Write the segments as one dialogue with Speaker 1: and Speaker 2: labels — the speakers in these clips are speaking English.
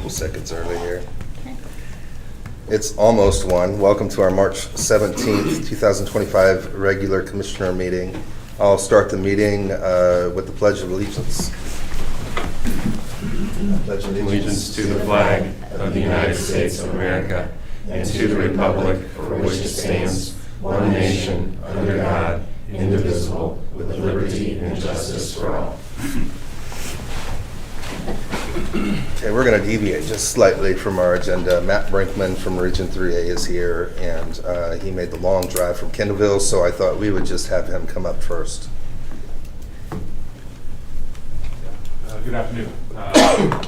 Speaker 1: couple seconds early here. It's almost 1. Welcome to our March 17th, 2025 regular commissioner meeting. I'll start the meeting with the Pledge of Allegiance.
Speaker 2: Pledge allegiance to the flag of the United States of America and to the republic for which it stands, one nation, under God, indivisible, with liberty and justice for all.
Speaker 1: Okay, we're going to deviate just slightly from our agenda. Matt Brinkman from Region 3A is here, and he made the long drive from Kendallville, so I thought we would just have him come up first.
Speaker 3: Good afternoon. I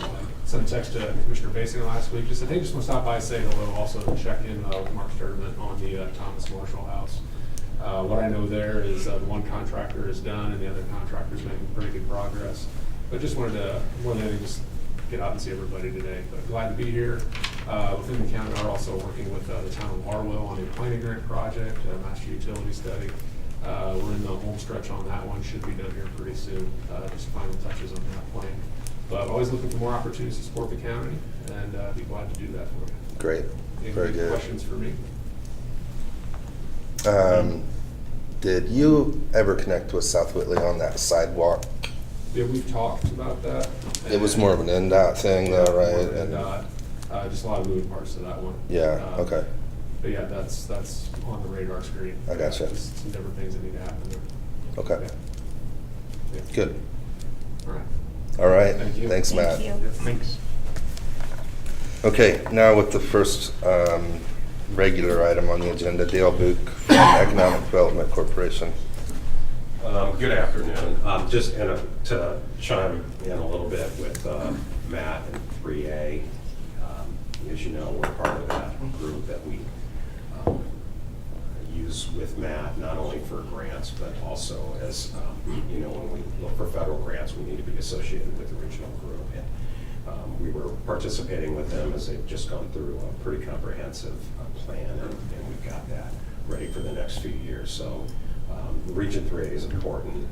Speaker 3: sent a text to Commissioner Basin last week. Just want to stop by, say hello, also check in with Mark Sturtevant on the Thomas Marshall House. What I know there is one contractor is done and the other contractor is making pretty good progress. But just wanted to, more than anything, just get out and see everybody today. But glad to be here. Within the county, we're also working with the town of Harwell on a planning grant project, a master utility study. We're in the home stretch on that one. Should be done here pretty soon. Just final touches on that plan. But always looking for more opportunities to support the county, and be glad to do that for you.
Speaker 1: Great.
Speaker 3: Any
Speaker 1: Very good.
Speaker 3: questions for me?
Speaker 1: Did you ever connect with South Whitley on that sidewalk?
Speaker 3: Yeah, we've talked about that.
Speaker 1: It was more of an NDOT thing though,
Speaker 3: More
Speaker 1: right?
Speaker 3: than just a lot of moving parts to that one.
Speaker 1: Yeah, okay.
Speaker 3: But yeah, that's on the radar screen.
Speaker 1: I gotcha.
Speaker 3: Just some different things that need to happen there.
Speaker 1: Okay,
Speaker 3: Yeah.
Speaker 1: good.
Speaker 3: All right.
Speaker 1: All right,
Speaker 3: Thank you.
Speaker 1: thanks, Matt.
Speaker 4: Thank you.
Speaker 3: Thanks.
Speaker 1: Okay, now with the first regular item on the agenda, Dale Buuck from Economic Development Corporation.
Speaker 5: Good afternoon. Just to chime in a little bit with Matt and 3A. As you know, we're part of that group that we use with Matt, not only for grants, but also as, you know, when we look for federal grants, we need to be associated with the regional group. And we were participating with them as they've just gone through a pretty comprehensive plan, and we've got that ready for the next few years. So Region 3A is important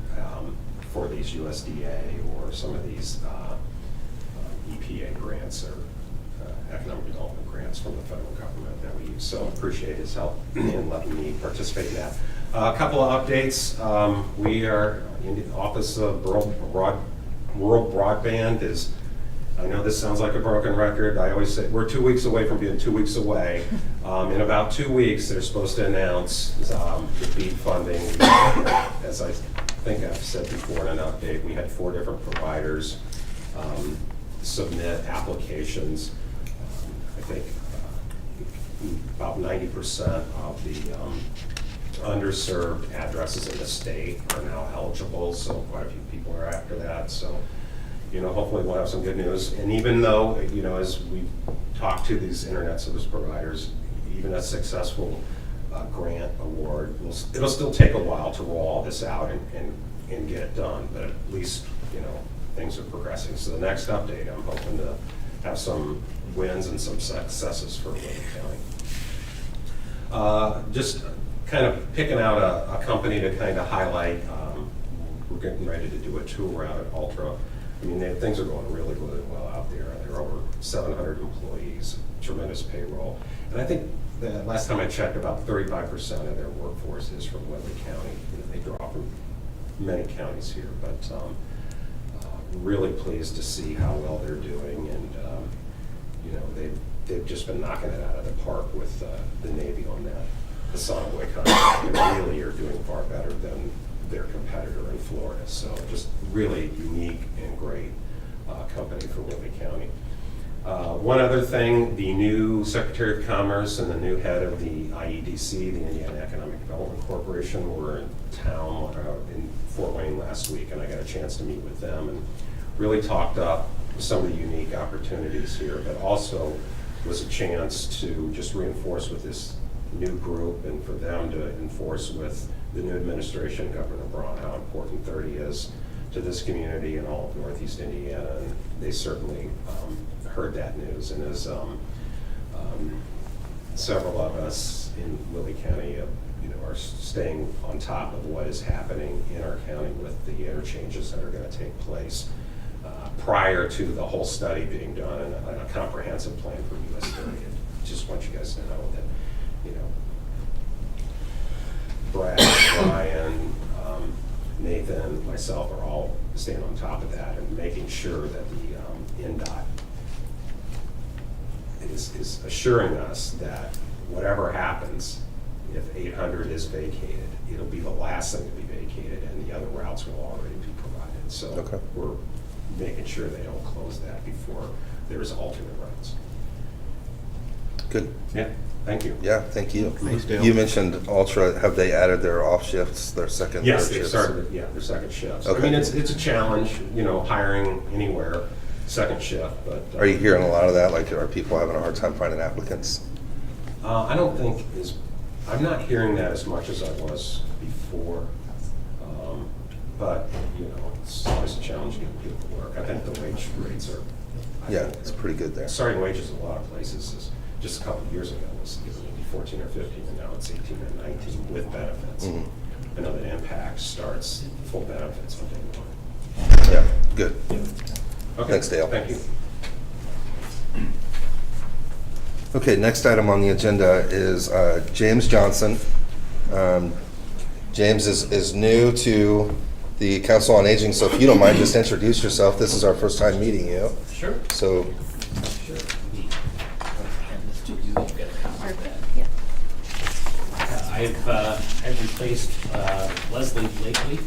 Speaker 5: for these USDA or some of these EPA grants or economic development grants from the federal government that we use. So appreciate his help in letting me participate in that. A couple of updates. We are in the Office of Rural Broadband is, I know this sounds like a broken record. I always say we're 2 weeks away from being 2 weeks away. In about 2 weeks, they're supposed to announce the BEAD funding. As I think I've said before in an update, we had 4 different providers submit applications. I think about 90% of the underserved addresses in the state are now eligible, so quite a few people are after that. So, you know, hopefully we'll have some good news. And even though, you know, as we talk to these internet service providers, even a successful grant award, it'll still take a while to roll all this out and get it done, but at least, you know, things are progressing. So the next update, I'm hoping to have some wins and some successes for Worden County. Just kind of picking out a company to kind of highlight. We're getting ready to do a tour out at Ultra. I mean, things are going really, really well out there. There are over 700 employees, tremendous payroll. And I think the last time I checked, about 35% of their workforce is from Worden County. You know, they draw from many counties here, but really pleased to see how well they're doing. And, you know, they've just been knocking it out of the park with the Navy on that Sonaway contract. They really are doing far better than their competitor in Florida. So just really unique and great company for Worden County. One other thing, the new Secretary of Commerce and the new head of the IEDC, the Indiana Economic Development Corporation, were in town in Fort Wayne last week, and I got a chance to meet with them and really talked up some of the unique opportunities here, but also was a chance to just reinforce with this new group and for them to enforce with the new administration, Governor Braun, how important 30 is to this community and all of Northeast Indiana. And they certainly heard that news. And as several of us in Lilly County, you know, are staying on top of what is happening in our county with the interchanges that are going to take place. prior to the whole study being done and a comprehensive plan for US 30. Just want you guys to know that, you know, Brad, Brian, Nathan, myself are all staying on top of that and making sure that the NDOT is assuring us that whatever happens, if 800 is vacated, it'll be the last thing to be vacated and the other routes will already be provided. So
Speaker 1: Okay.
Speaker 5: we're making sure they don't close that before there's alternate routes.
Speaker 1: Good.
Speaker 5: Yeah, thank you.
Speaker 1: Yeah, thank you.
Speaker 2: Thanks, Dale.
Speaker 1: You mentioned Ultra. Have they added their off shifts, their second?
Speaker 5: Yes,
Speaker 1: third
Speaker 5: they
Speaker 1: shifts?
Speaker 5: started, yeah, their second shift. I
Speaker 1: Okay.
Speaker 5: mean, it's a challenge, you know, hiring anywhere, second shift, but.
Speaker 1: Are you hearing a lot of that? Like, are people having a hard time finding applicants?
Speaker 5: I don't think I'm not hearing that as much as I was before. But, you know, it's always a challenge getting people to work. I think the wage rates are.
Speaker 1: Yeah, it's pretty good there.
Speaker 5: Starting wages in a lot of places is, just a couple of years ago, was maybe 14 or 15, and now it's 18 or 19 with benefits.
Speaker 1: Mhm.
Speaker 5: I know that Impact starts full benefits on day one.
Speaker 1: Yeah, good.
Speaker 5: Okay.
Speaker 1: Thanks, Dale.
Speaker 5: Thank you.
Speaker 1: Okay, next item on the agenda is James Johnson. James is new to the Council on Aging, so if you don't mind, just introduce yourself. This is our first time meeting you.
Speaker 4: Sure.
Speaker 1: So,
Speaker 4: Sure. And this to you, you've got a copy of that. I've replaced Leslie lately.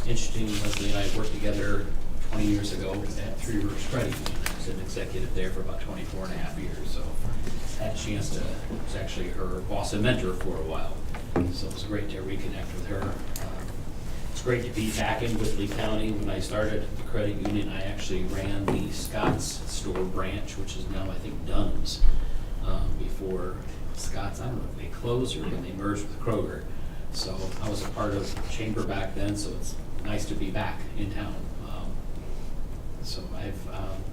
Speaker 4: Interesting, Leslie and I worked together 20 years ago at Three Rivers Credit Union. I was an executive there for about 24 and a half years, so had a chance to, was actually her boss and mentor for a while. So it was great to reconnect with her. It's great to be back in with Lee County. When I started at the credit union, I actually ran the Scott's store branch, which is now, I think, Dunham's. Before Scott's, I don't know if they closed or when they merged with Kroger. So I was a part of Chamber back then, so it's nice to be back in town. So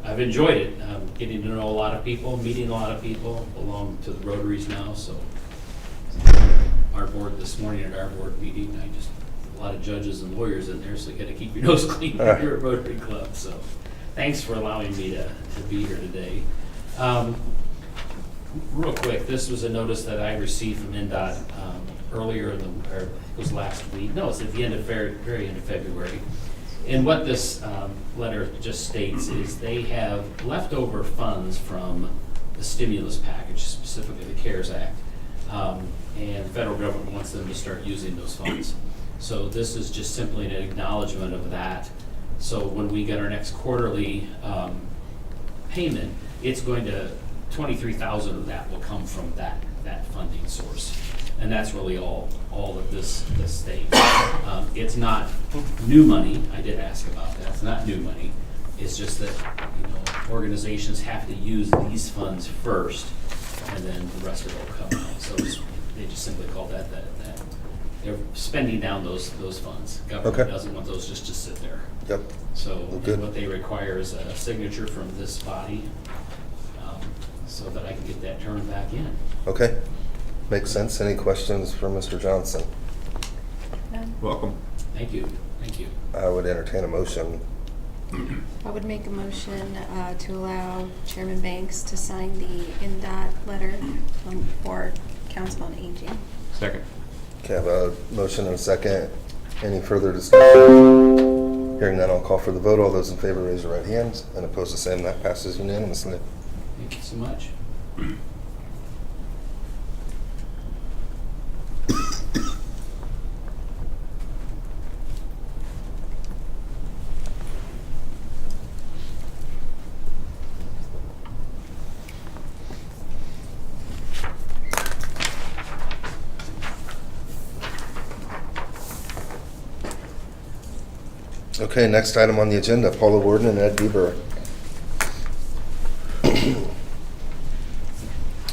Speaker 4: I've enjoyed it, getting to know a lot of people, meeting a lot of people, belong to the Rotaries now, so our board this morning at our board meeting, a lot of judges and lawyers in there, so you gotta keep your nose clean when you're at Rotary Club, so thanks for allowing me to be here today. Real quick, this was a notice that I received from NDOT earlier or it was last week, no, it's at the end of very end of February. And what this letter just states is they have leftover funds from the stimulus package, specifically the CARES Act, and the federal government wants them to start using those funds. So this is just simply an acknowledgement of that. So when we get our next quarterly payment, it's going to, 23,000 of that will come from that funding source. And that's really all that this states. It's not new money. I did ask about that. It's not new money. It's just that, you know, organizations have to use these funds first, and then the rest of it will come out. So they just simply call that they're spending down those funds. Government
Speaker 1: Okay.
Speaker 4: doesn't want those just to sit there.
Speaker 1: yep.
Speaker 4: So
Speaker 1: Well, good.
Speaker 4: what they require is a signature from this body, so that I can get that turned back in.
Speaker 1: Okay. Makes sense. Any questions for Mr. Johnson?
Speaker 2: Welcome.
Speaker 4: Thank you. Thank you.
Speaker 1: I would entertain a motion.
Speaker 6: I would make a motion to allow Chairman Banks to sign the NDOT letter for Council on Aging.
Speaker 2: Second.
Speaker 1: Okay, I have a motion and a second. Any further discussion? Hearing none, I'll call for the vote. All those in favor raise your right hand, and opposed the same. That passes unanimously.
Speaker 4: Thank you so much.
Speaker 1: Okay, next item on the agenda, Paula Worden and Ed Beber.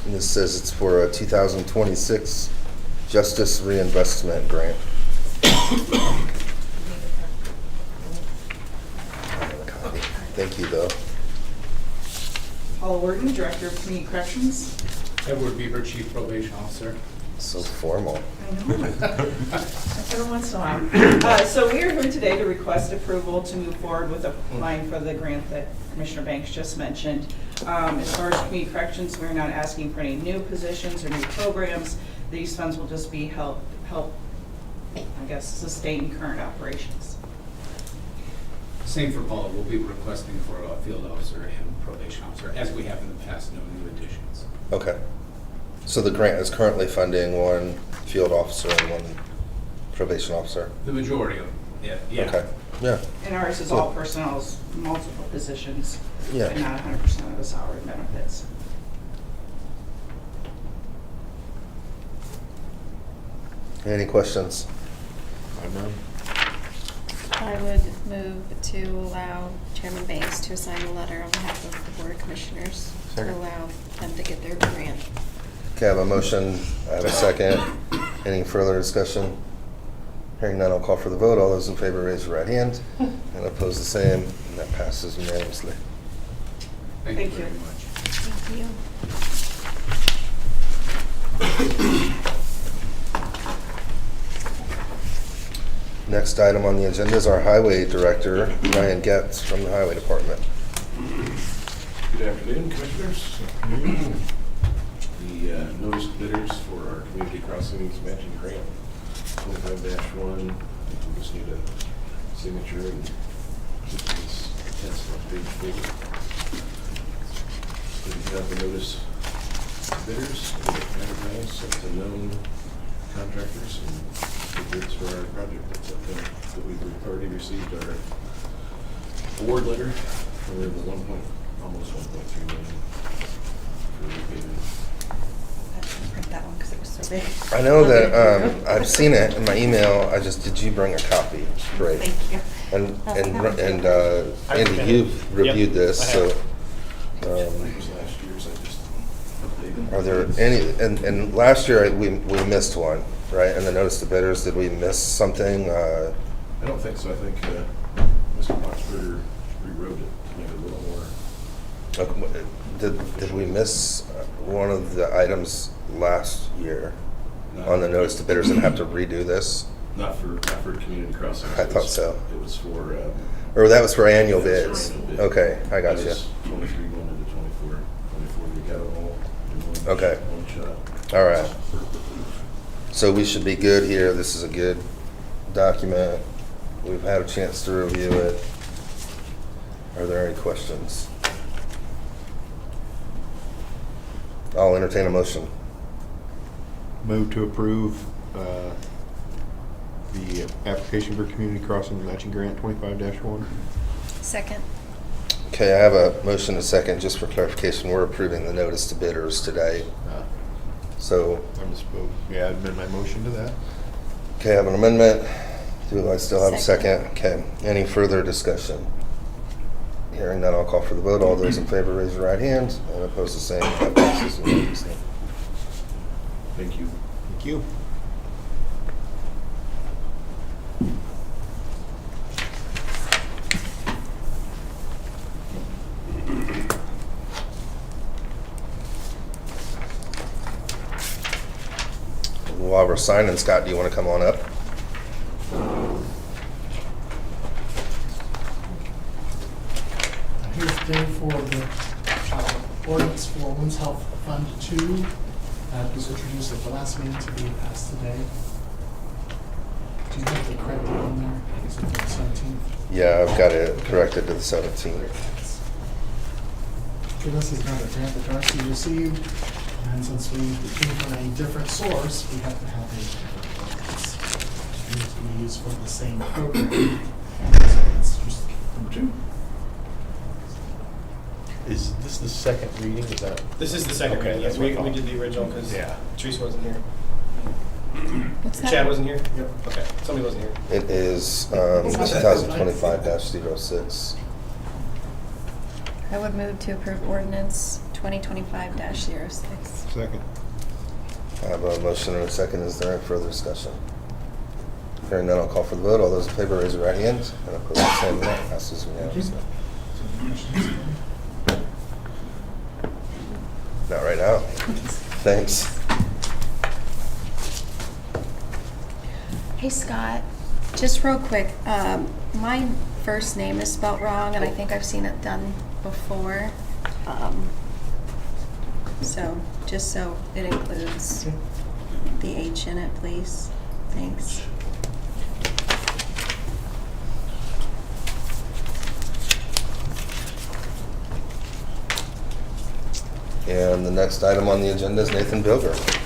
Speaker 1: And this says it's for a 2026 Justice Reinvestment Grant. Copy. Thank you, though.
Speaker 7: Paula Worden, Director of Community Corrections.
Speaker 3: Edward Beber, Chief Probation Officer.
Speaker 1: So formal.
Speaker 7: I know. Every once in a while. So we are here today to request approval to move forward with applying for the grant that Commissioner Banks just mentioned. As far as community corrections, we're not asking for any new positions or new programs. These funds will just be help, I guess, sustain current operations.
Speaker 8: Same for Paula, we'll be requesting for a field officer and probation officer, as we have in the past, no new additions.
Speaker 1: Okay. So the grant is currently funding one field officer and one probation officer?
Speaker 8: The majority of them, yeah.
Speaker 1: Okay, yeah.
Speaker 7: And ours is all personnel's multiple positions,
Speaker 1: Yeah.
Speaker 7: and not 100% of the salary benefits.
Speaker 1: Any questions?
Speaker 6: I would move to allow Chairman Banks to assign a letter on behalf of the Board of Commissioners to
Speaker 1: Second.
Speaker 6: allow them to get their grant.
Speaker 1: Okay, I have a motion, I have a second. Any further discussion? Hearing none, I'll call for the vote. All those in favor raise your right hand, and oppose the same, and that passes unanimously.
Speaker 8: Thank you
Speaker 7: Thank you.
Speaker 8: very much.
Speaker 6: Thank you.
Speaker 1: Next item on the agenda is our Highway Director, Ryan Getz from the Highway Department.
Speaker 9: Good afternoon, Commissioners. The notice of bidders for our community crossings matching grant, 25-1. We just need a signature and keep these tents on page 4. So we have the notice of bidders, advertised, sent to known contractors, and the bids for our project. That's up there. That we've already received our award letter for the almost 1.3 million for repaving.
Speaker 7: I didn't print that one because it was so big.
Speaker 1: I know that, I've seen it in my email, did you bring a copy? Great.
Speaker 7: Thank you.
Speaker 1: And Andy, you've reviewed this, so.
Speaker 9: It was last year's, I just updated.
Speaker 1: Are there any, and last year we missed one, right? And the notice to bidders, did we miss something?
Speaker 9: I don't think so. I think Mr. Boxberger rewrote it to make it a little more.
Speaker 1: Did we miss one of the items last year on the notice to bidders and have to redo this?
Speaker 9: Not for community crossings.
Speaker 1: I thought so.
Speaker 9: It was for.
Speaker 1: Or that was for annual
Speaker 9: That was
Speaker 1: bids?
Speaker 9: for annual bid.
Speaker 1: Okay, I got
Speaker 9: That
Speaker 1: you.
Speaker 9: was 23 going into 24. 24, we got it all in one.
Speaker 1: Okay.
Speaker 9: One shot.
Speaker 1: All right. So we should be good here. This is a good document. We've had a chance to review it. Are there any questions? I'll entertain a motion.
Speaker 10: Move to approve the application for community crossing matching grant 25-1.
Speaker 6: Second.
Speaker 1: Okay, I have a motion and a second. Just for clarification, we're approving the notice to bidders today. So,
Speaker 10: I misspoke. Yeah, I'd amend my motion to that.
Speaker 1: okay, I have an amendment. Do I still have a second?
Speaker 6: Second.
Speaker 1: Okay, any further discussion? Hearing none, I'll call for the vote. All those in favor raise your right hand, and oppose the same. That passes unanimously.
Speaker 9: Thank you.
Speaker 10: Thank you.
Speaker 1: While we're signing, Scott, do you want to come on up?
Speaker 11: I'm here today for the ordinance for Women's Health Fund 2. It was introduced at the last meeting to be passed today. Do you have the correct date on there? I think it's the 17th.
Speaker 1: Yeah, I've got it corrected to the 17th.
Speaker 11: Okay, this is not a grant that Darcy received, and since we came from a different source, we have to have a different ordinance. It needs to be used for the same program. So that's just number 2.
Speaker 10: Is this the second reading? Is that?
Speaker 12: This is the second
Speaker 10: Okay,
Speaker 12: reading,
Speaker 10: that's
Speaker 12: yes,
Speaker 10: what I
Speaker 12: we
Speaker 10: thought.
Speaker 12: did the original because
Speaker 10: Yeah.
Speaker 12: Teresa wasn't here.
Speaker 6: What's that?
Speaker 12: Chad wasn't here?
Speaker 11: Yep.
Speaker 12: Okay, somebody wasn't here.
Speaker 1: It is
Speaker 11: It's not that
Speaker 1: 2025-06.
Speaker 6: I would move to approve ordinance 2025-06.
Speaker 10: Second.
Speaker 1: I have a motion and a second. Is there any further discussion? Hearing none, I'll call for the vote. All those in favor raise your right hand, and oppose the same. That passes unanimously. Not right now. Thanks.
Speaker 6: Hey, Scott, just real quick, my first name is spelt wrong, and I think I've seen it done before. So, just so it includes the H in it, please. Thanks.
Speaker 1: And the next item on the agenda is Nathan Bilger.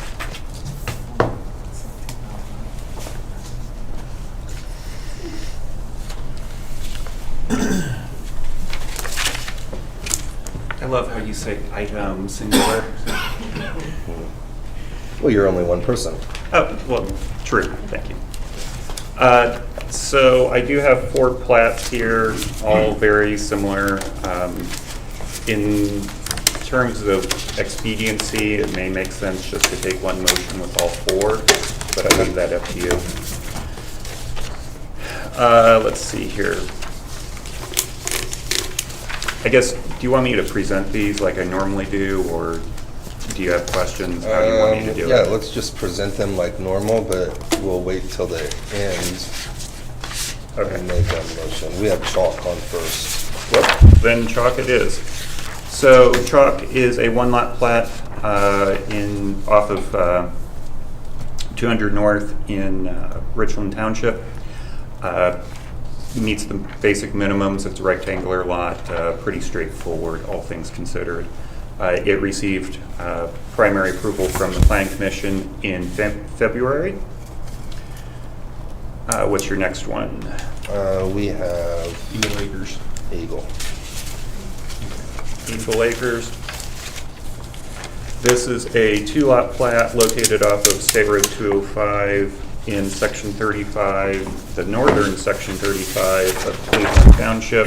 Speaker 2: I love how you say item singular.
Speaker 1: Well, you're only one person.
Speaker 2: Oh, well, true, thank you. So I do have 4 plats here, all very similar. In terms of expediency, it may make sense just to take one motion with all 4, but I leave that up to you. Let's see here. I guess, do you want me to present these like I normally do, or do you have questions? How do you want me to do
Speaker 1: Yeah,
Speaker 2: it?
Speaker 1: let's just present them like normal, but we'll wait till the end
Speaker 2: Okay.
Speaker 1: and make a motion. We have chalk on first.
Speaker 2: Well, then chalk it is. So chalk is a 1-lot plat off of 200 North in Richland Township. Meets the basic minimums. It's a rectangular lot, pretty straightforward, all things considered. It received primary approval from the Planning Commission in February. What's your next one?
Speaker 1: We have
Speaker 2: Eagle Acres.
Speaker 1: Eagle.
Speaker 2: Eagle Acres. This is a 2-lot plat located off of State Road 205 in Section 35, the northern Section 35 of Cleveland Township.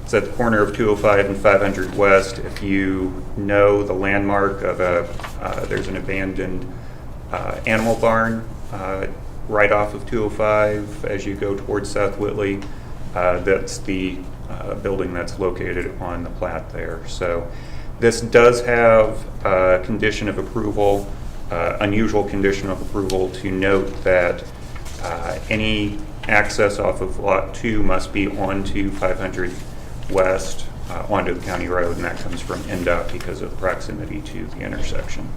Speaker 2: It's at the corner of 205 and 500 West. If you know the landmark of there's an abandoned animal barn right off of 205 as you go towards South Whitley. That's the building that's located on the plat there. So this does have a condition of approval, unusual condition of approval, to note that any access off of Lot 2 must be onto 500 West, onto the county road, and that comes from NDOT because of proximity to the intersection.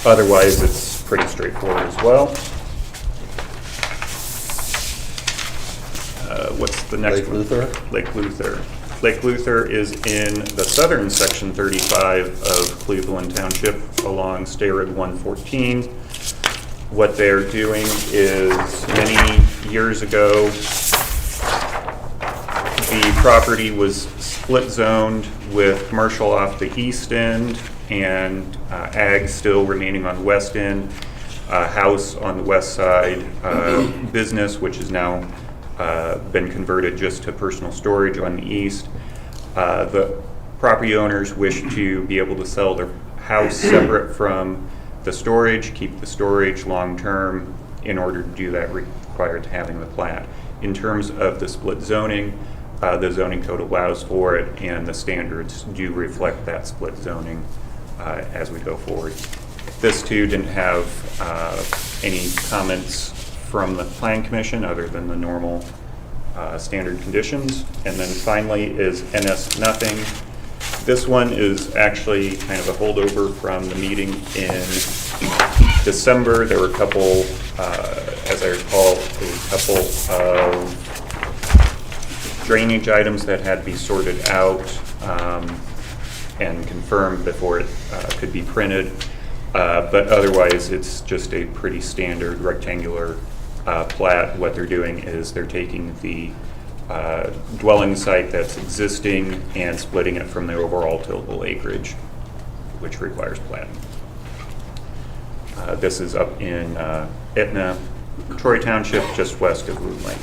Speaker 2: Otherwise, it's pretty straightforward as well. What's the next
Speaker 1: Lake
Speaker 2: one?
Speaker 1: Luther?
Speaker 2: Lake Luther. Lake Luther is in the southern Section 35 of Cleveland Township along State Road 114. What they're doing is, many years ago, the property was split zoned with commercial off the east end and ag still remaining on the west end, house on the west side, business, which has now been converted just to personal storage on the east. The property owners wish to be able to sell their house separate from the storage, keep the storage long-term. In order to do that, required having the plat. In terms of the split zoning, the zoning code allows for it, and the standards do reflect that split zoning as we go forward. This too didn't have any comments from the Planning Commission other than the normal standard conditions. And then finally is NS nothing. This one is actually kind of a holdover from the meeting in December. There were a couple, as I recall, a couple of drainage items that had to be sorted out and confirmed before it could be printed. But otherwise, it's just a pretty standard rectangular plat. What they're doing is they're taking the dwelling site that's existing and splitting it from the overall tillable acreage, which requires platting. This is up in Etna, Troy Township, just west of Root Lake.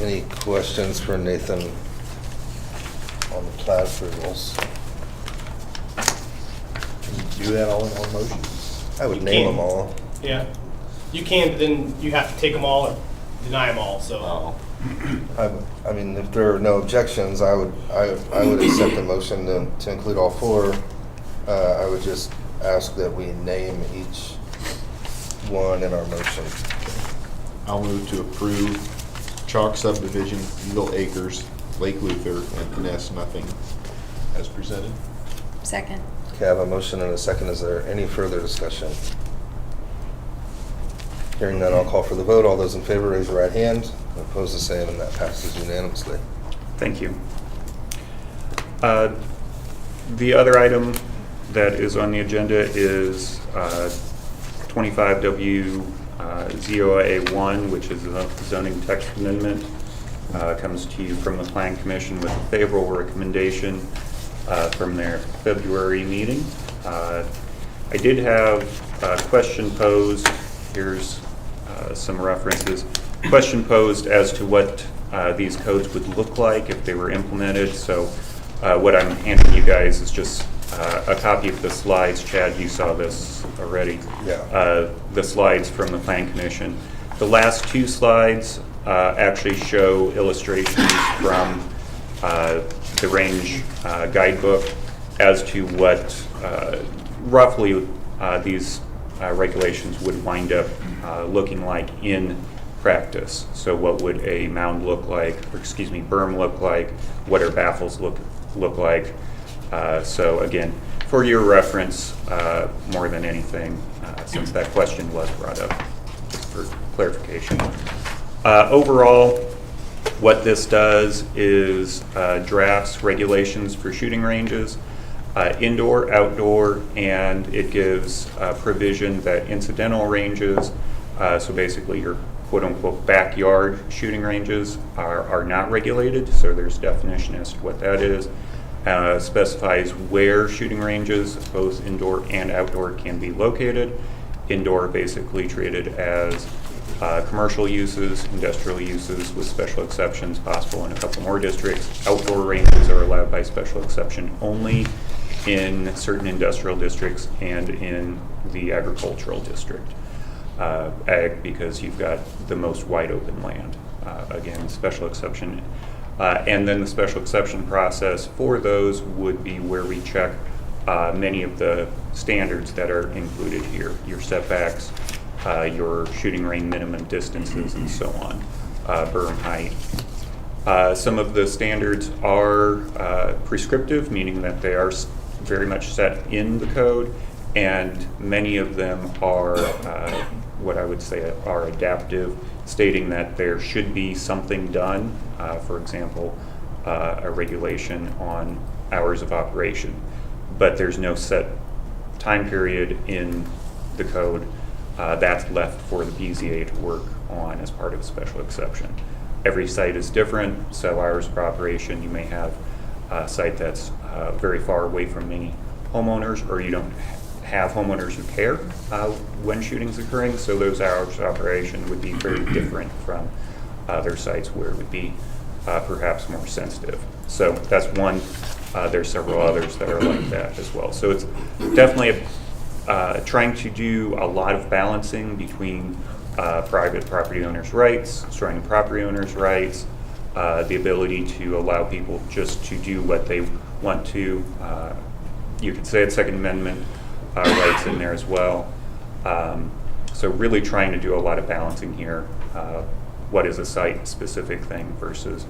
Speaker 1: Any questions for Nathan on the plat approvals?
Speaker 12: Can you do that all in one motion?
Speaker 1: I would
Speaker 12: You
Speaker 1: name
Speaker 12: can.
Speaker 1: them all.
Speaker 12: Yeah. You can, but then you have to take them all or deny them all, so.
Speaker 5: Oh,
Speaker 1: I mean, if there are no objections, I would accept a motion to include all four. I would just ask that we name each one in our motion.
Speaker 10: I'll move to approve Chalk subdivision, Eagle Acres, Lake Luther, and Finesse Nothing as presented.
Speaker 6: Second.
Speaker 1: Okay, I have a motion and a second. Is there any further discussion? Hearing none, I'll call for the vote. All those in favor, raise your right hand. Opposed, the same, and that passes unanimously.
Speaker 2: Thank you. The other item that is on the agenda is 25W0A1, which is a zoning text amendment. Comes to you from the Plan Commission with a favorable recommendation from their February meeting. I did have a question posed. Here's some references. Question posed as to what these codes would look like if they were implemented. So what I'm handing you guys is just a copy of the slides. Chad, you saw this already.
Speaker 1: Yeah.
Speaker 2: The slides from the Plan Commission. The last two slides actually show illustrations from the range guidebook as to what roughly these regulations would wind up looking like in practice. So what would a mound look like, or excuse me, berm look like? What are baffles look like? So again, for your reference, more than anything, since that question was brought up, just for clarification. Overall, what this does is drafts regulations for shooting ranges, indoor, outdoor, and it gives provision that incidental ranges, so basically your quote-unquote backyard shooting ranges are not regulated, so there's definition as to what that is. Specifies where shooting ranges, both indoor and outdoor, can be located. Indoor basically treated as commercial uses, industrial uses with special exceptions possible in a couple more districts. Outdoor ranges are allowed by special exception only in certain industrial districts and in the agricultural district. Ag, because you've got the most wide open land. Again, special exception. And then the special exception process for those would be where we check many of the standards that are included here. Your setbacks, your shooting range minimum distances, and so on. Berm height. Some of the standards are prescriptive, meaning that they are very much set in the code, and many of them are what I would say are adaptive, stating that there should be something done, for example, a regulation on hours of operation, but there's no set time period in the code. That's left for the BZA to work on as part of a special exception. Every site is different, so hours of operation, you may have a site that's very far away from many homeowners, or you don't have homeowners who care when shooting's occurring, so those hours of operation would be very different from other sites where it would be perhaps more sensitive. So that's one. There's several others that are like that as well. So it's definitely trying to do a lot of balancing between private property owners' rights, strong property owners' rights, the ability to allow people just to do what they want to. You could say it's Second Amendment rights in there as well. So really trying to do a lot of balancing here. What is a site-specific thing versus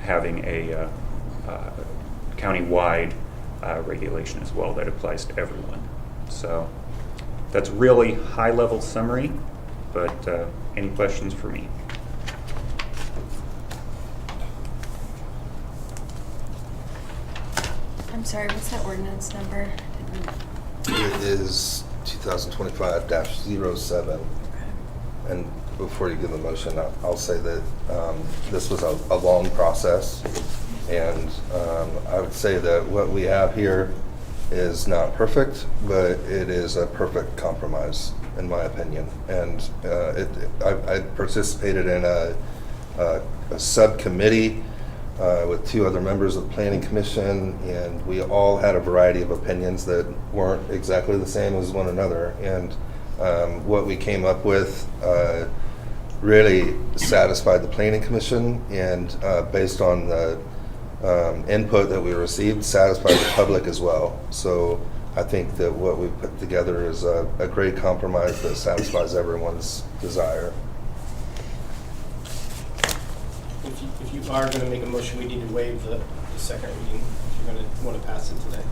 Speaker 2: having a county-wide regulation as well that applies to everyone. So that's really high-level summary, but any questions for me?
Speaker 6: I'm sorry, what's that ordinance number?
Speaker 1: It is 2025-07. And before you give the motion, I'll say that this was a long process. And I would say that what we have here is not perfect, but it is a perfect compromise, in my opinion. And I participated in a subcommittee with two other members of the Planning Commission, and we all had a variety of opinions that weren't exactly the same as one another. And what we came up with really satisfied the planning commission, and based on the input that we received, satisfied the public as well. So I think that what we put together is a great compromise that satisfies everyone's desire.
Speaker 13: If you are going to make a motion, we need to waive the second reading if you're going to want to pass it today.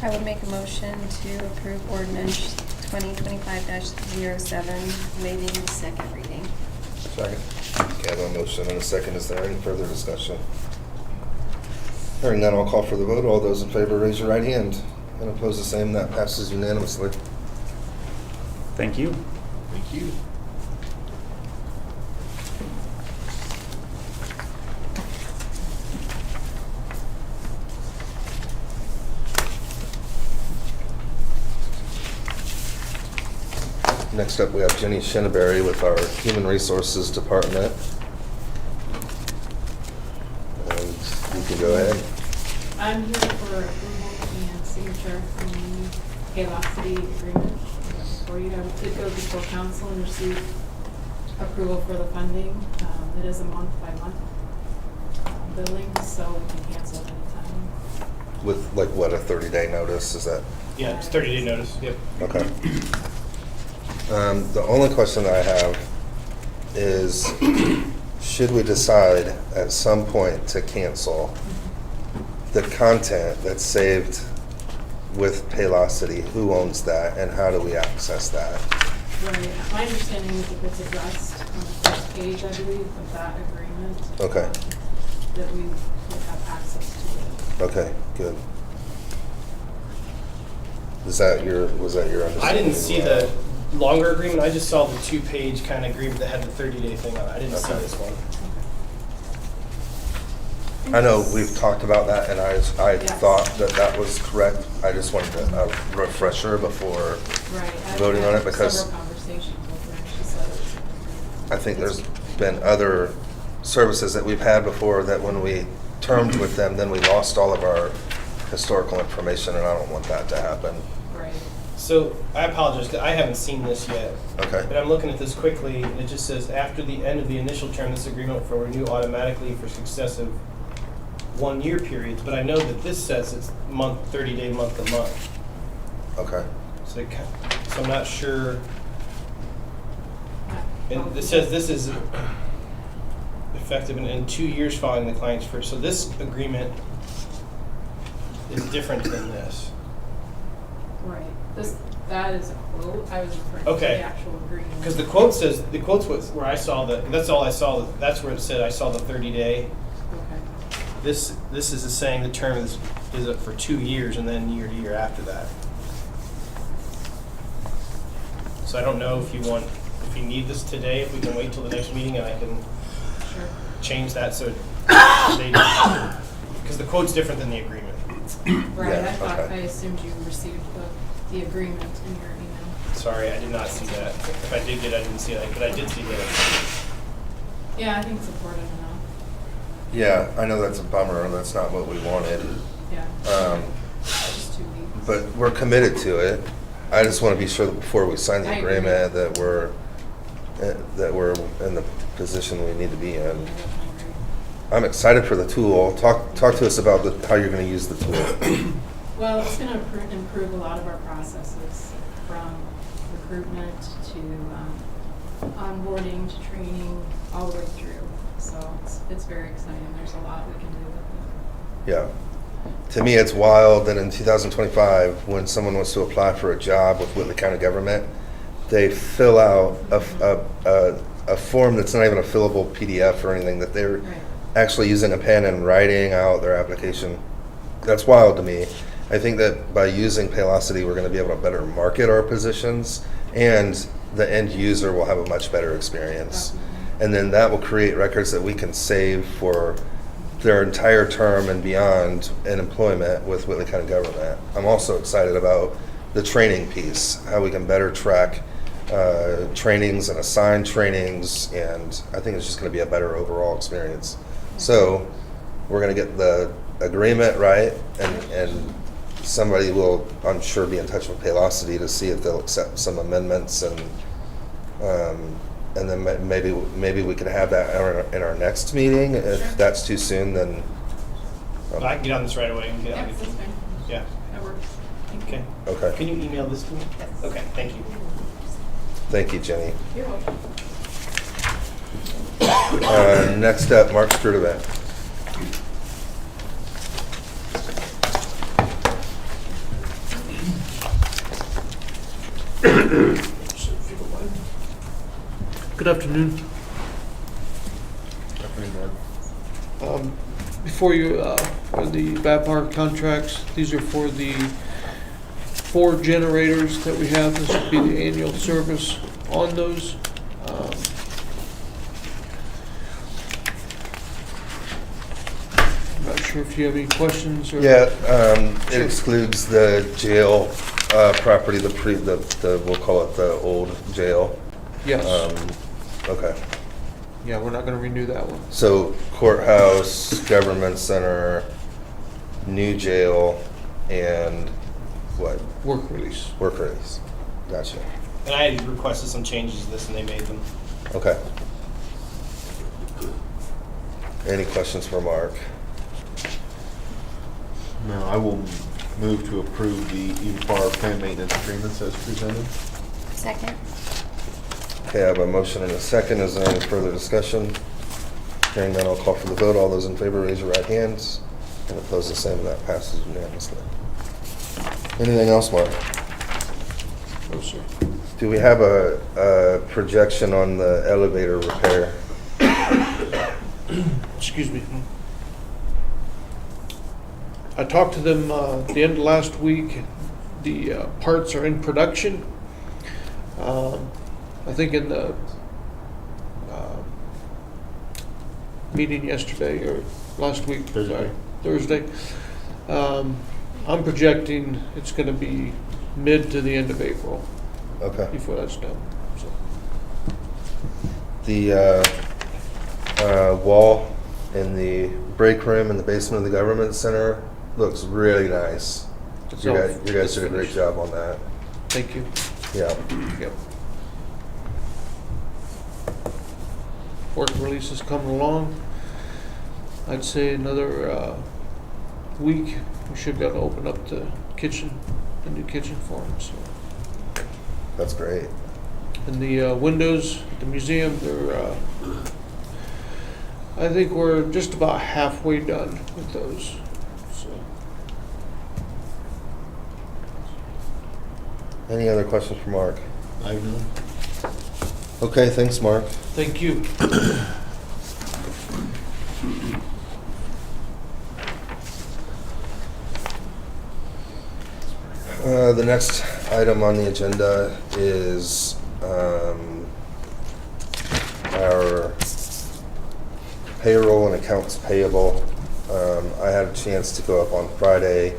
Speaker 6: I would make a motion to approve ordinance 2025-07, waiving the second reading.
Speaker 1: Second. Okay, I have a motion and a second. Is there any further discussion? Hearing none, I'll call for the vote. All those in favor, raise your right hand. And oppose the same. That passes unanimously.
Speaker 2: Thank you.
Speaker 8: Thank you.
Speaker 1: Next up, we have Jenny Shinabery with our Human Resources Department. And you can go ahead.
Speaker 14: I'm here for approval and signature from the Paylocity agreement. For you, I did go before council and receive approval for the funding. It is a month-by-month billing, so we can cancel at any time.
Speaker 1: With like what, a 30-day notice? Is that?
Speaker 13: Yeah, it's 30-day notice. Yep.
Speaker 1: Okay. The only question that I have is, should we decide at some point to cancel the content that's saved with Paylocity? Who owns that, and how do we access that?
Speaker 14: Right. My understanding is if it's addressed on the first page, I believe, of that agreement.
Speaker 1: Okay.
Speaker 14: That we would have access to it.
Speaker 1: Okay, good. Was that your understanding?
Speaker 13: I didn't see the longer agreement. I just saw the 2-page kind of agreement that had the 30-day thing on it. I didn't see this one.
Speaker 1: I know we've talked about that, and I
Speaker 14: Yes.
Speaker 1: thought that was correct. I just wanted a refresher before
Speaker 14: Right.
Speaker 1: voting on it,
Speaker 14: I've had
Speaker 1: because
Speaker 14: several conversations with her, and she said it was.
Speaker 1: I think there's been other services that we've had before that when we termed with them, then we lost all of our historical information, and I don't want that to happen.
Speaker 14: Right.
Speaker 13: So I apologize, 'cause I haven't seen this yet.
Speaker 1: Okay.
Speaker 13: But I'm looking at this quickly, and it just says, after the end of the initial term, this agreement will renew automatically for successive one-year periods. But I know that this says it's 30-day, month to month.
Speaker 1: Okay.
Speaker 13: So I'm not sure. And it says this is effective in 2 years following the client's first. So this agreement is different than this.
Speaker 14: Right. That is a quote. I was referring to
Speaker 13: Okay.
Speaker 14: the actual agreement.
Speaker 13: Because the quote says, the quote's where I saw that's all I saw. That's where it said I saw the 30-day.
Speaker 14: Okay.
Speaker 13: This is saying the term is up for 2 years and then year to year after that. So I don't know if you need this today, if we can wait till the next meeting and I can
Speaker 14: Sure.
Speaker 13: change that so because the quote's different than the agreement.
Speaker 14: Right.
Speaker 1: Yeah,
Speaker 14: I thought,
Speaker 1: okay.
Speaker 14: I assumed you received the agreement in your email.
Speaker 13: Sorry, I did not see that. If I did get it, I didn't see that, but I did see that.
Speaker 14: Yeah, I think it's important enough.
Speaker 1: Yeah, I know that's a bummer. That's not what we wanted.
Speaker 14: Yeah. Just 2 weeks.
Speaker 1: But we're committed to it. I just want to be sure that before we sign the
Speaker 14: I agree.
Speaker 1: agreement that we're in the position we need to be in. I'm excited for the tool. Talk to us about how you're going to use the tool.
Speaker 14: Well, it's going to improve a lot of our processes, from recruitment to onboarding to training, all the way through. So it's very exciting. There's a lot we can do with it.
Speaker 1: Yeah. To me, it's wild that in 2025, when someone wants to apply for a job with Whitley County government, they fill out a form that's not even a fillable PDF or anything, that they're
Speaker 14: Right.
Speaker 1: actually using a pen and writing out their application. That's wild to me. I think that by using Paylocity, we're going to be able to better market our positions, and the end user will have a much better experience.
Speaker 14: Definitely.
Speaker 1: And then that will create records that we can save for their entire term and beyond in employment with Whitley County government. I'm also excited about the training piece, how we can better track trainings and assign trainings, and I think it's just going to be a better overall experience. So we're going to get the agreement right and somebody will, I'm sure, be in touch with Paylocity to see if they'll accept some amendments, and then maybe we can have that in our next meeting. If
Speaker 14: Sure.
Speaker 1: that's too soon, then.
Speaker 13: But I can get on this right away and get
Speaker 14: Yep,
Speaker 13: on
Speaker 14: that's
Speaker 13: it.
Speaker 14: fine.
Speaker 13: Yeah,
Speaker 14: That works. Thank you.
Speaker 13: okay.
Speaker 1: Okay.
Speaker 13: Can you email this to me?
Speaker 14: Yes.
Speaker 13: Okay, thank you.
Speaker 1: Thank you, Jenny.
Speaker 14: You're welcome.
Speaker 1: Next up, Mark Sturtevant.
Speaker 15: Good afternoon. Before you are the Evapar contracts. These are for the 4 generators that we have. This would be the annual service on those. I'm not sure if you have any questions or.
Speaker 1: Yeah, it
Speaker 15: Sure.
Speaker 1: excludes the jail property, we'll call it the old jail.
Speaker 15: Yes.
Speaker 1: Okay.
Speaker 15: Yeah, we're not gonna renew that one.
Speaker 1: So courthouse, government center, new jail, and what?
Speaker 15: Work release.
Speaker 1: Work release. Gotcha.
Speaker 13: And I had requested some changes to this and they made them.
Speaker 1: Okay. Any questions for Mark?
Speaker 10: No, I will move to approve the Evapar plan maintenance agreements as presented.
Speaker 6: Second?
Speaker 1: Okay, I have a motion and a second. Is there any further discussion? Hearing none, I'll call for the vote. All those in favor, raise your right hands. And opposed, the same, and that passes unanimously. Anything else, Mark?
Speaker 15: No, sir.
Speaker 1: Do we have a projection on the elevator repair?
Speaker 15: Excuse me. I talked to them at the end of last week. The parts are in production. I think in the meeting yesterday or last week, Thursday, I'm projecting it's going to be mid to the end of April
Speaker 1: Okay.
Speaker 15: before that's done. So,
Speaker 1: The wall in the break room in the basement of the government center looks really nice.
Speaker 15: It's
Speaker 1: You
Speaker 15: all-
Speaker 1: guys
Speaker 15: it's
Speaker 1: did a great
Speaker 15: finished.
Speaker 1: job on that.
Speaker 15: Thank you.
Speaker 1: Yeah.
Speaker 15: Yep. Work release is coming along. I'd say another week, we should be able to open up the kitchen, the new kitchen for them, so.
Speaker 1: That's great.
Speaker 15: And the windows at the museum, they're, I think we're just about halfway done with those, so.
Speaker 1: Any other questions for Mark?
Speaker 10: I have none.
Speaker 1: Okay, thanks, Mark.
Speaker 15: Thank you.
Speaker 1: The next item on the agenda is our payroll and accounts payable. I had a chance to go up on Friday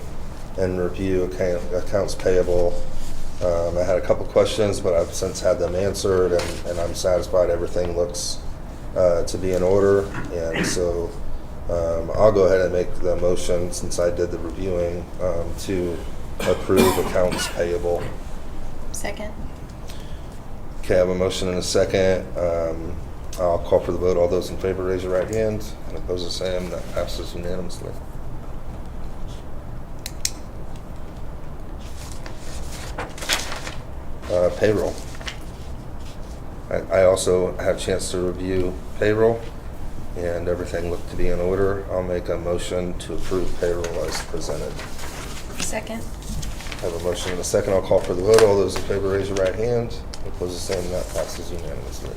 Speaker 1: and review accounts payable. I had a couple questions, but I've since had them answered, and I'm satisfied everything looks to be in order. And so I'll go ahead and make the motion, since I did the reviewing, to approve accounts payable.
Speaker 6: Second?
Speaker 1: Okay, I have a motion and a second. I'll call for the vote. All those in favor, raise your right hand. And opposed, the same. That passes unanimously. Payroll. I also had a chance to review payroll, and everything looked to be in order. I'll make a motion to approve payroll as presented.
Speaker 6: Second?
Speaker 1: I have a motion and a second. I'll call for the vote. All those in favor, raise your right hand. Opposed, the same. That passes unanimously.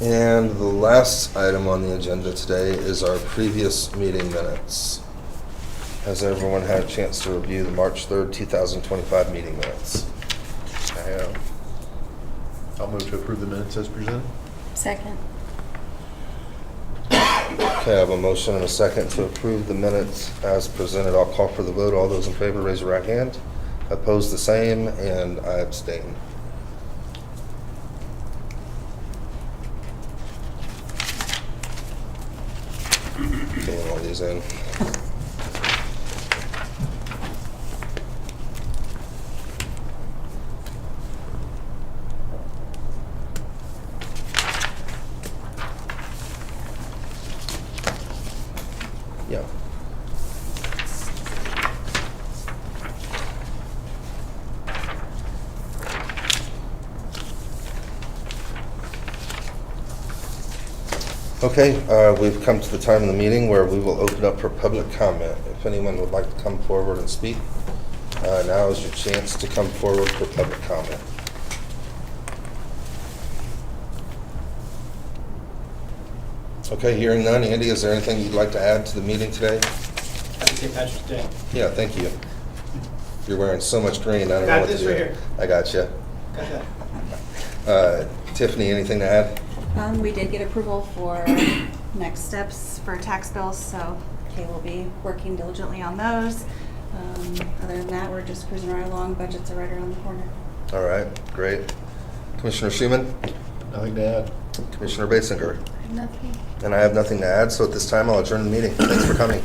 Speaker 1: And the last item on the agenda today is our previous meeting minutes. Has everyone had a chance to review the March 3rd, 2025 meeting minutes?
Speaker 10: I have. I'll move to approve the minutes as presented.
Speaker 6: Second.
Speaker 1: Okay, I have a motion and a second to approve the minutes as presented. I'll call for the vote. All those in favor, raise your right hand. Opposed, the same, and I abstain. Getting all these in. Yeah. Okay, we've come to the time of the meeting where we will open up for public comment. If anyone would like to come forward and speak, now is your chance to come forward for public comment. Okay, hearing none. Andy, is there anything you'd like to add to the meeting today?
Speaker 13: Happy St. Patrick's Day.
Speaker 1: Yeah, thank you. You're wearing so much green, I don't know
Speaker 13: Got
Speaker 1: what to
Speaker 13: this
Speaker 1: do.
Speaker 13: right here.
Speaker 1: I got you.
Speaker 13: Got that.
Speaker 1: Tiffany, anything to add?
Speaker 6: We did get approval for next steps for tax bills, so Kay will be working diligently on those. Other than that, we're just cruising right along. Budgets are right around the corner.
Speaker 1: All right, great. Commissioner Schumann?
Speaker 10: Nothing to add.
Speaker 1: Commissioner Basinger?
Speaker 6: Nothing.
Speaker 1: And I have nothing to add, so at this time, I'll adjourn the meeting. Thanks for coming.